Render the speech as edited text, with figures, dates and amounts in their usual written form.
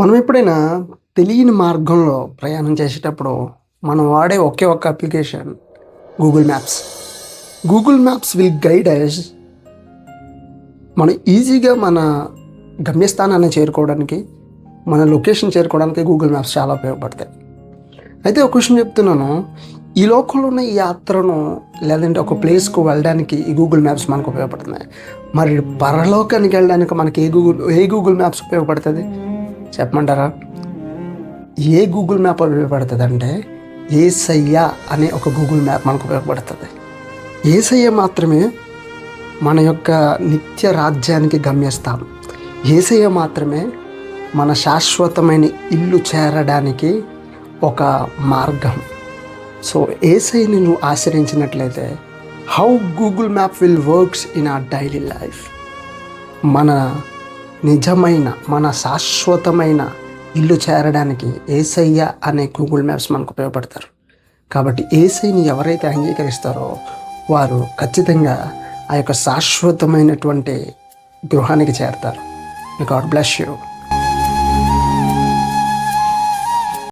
మనం ఎప్పుడైనా తెలియని మార్గంలో ప్రయాణం చేసేటప్పుడు మనం వాడే ఒకే ఒక్క application Google maps. Google maps will guide us మనం ఈజీగా మన గమ్యస్థానాన్ని చేరుకోవడానికి, మన లొకేషన్ చేరుకోవడానికి గూగుల్ మ్యాప్స్ చాలా ఉపయోగపడతాయి. అయితే ఒక విషయం చెప్తున్నాను, ఈ లోకంలో ఉన్న ఈ యాత్రను లేదంటే ఒక ప్లేస్కు వెళ్ళడానికి ఈ గూగుల్ మ్యాప్స్ మనకు ఉపయోగపడుతున్నాయి. మరి పరలోకానికి వెళ్ళడానికి మనకి ఏ గూగుల్ మ్యాప్స్ ఉపయోగపడుతుంది చెప్పమంటారా? ఏ గూగుల్ మ్యాప్ ఉపయోగపడుతుంది అంటే యేసయ్య అనే ఒక గూగుల్ మ్యాప్ మనకు ఉపయోగపడుతుంది. యేసయ్య మాత్రమే మన యొక్క నిత్య రాజ్యానికి గమ్యస్థానం. యేసయ్య మాత్రమే మన శాశ్వతమైన ఇల్లు చేరడానికి ఒక మార్గం. సో యేసయ్యని నువ్వు ఆశ్రయించినట్లయితే how Google map will works in our daily life, మన నిజమైన మన శాశ్వతమైన ఇల్లు చేరడానికి యేసయ్య అనే గూగుల్ మ్యాప్స్ మనకు ఉపయోగపడతారు. కాబట్టి యేసయ్యని ఎవరైతే అంగీకరిస్తారో వారు ఖచ్చితంగా ఆ యొక్క శాశ్వతమైనటువంటి గృహానికి చేరతారు. God bless you.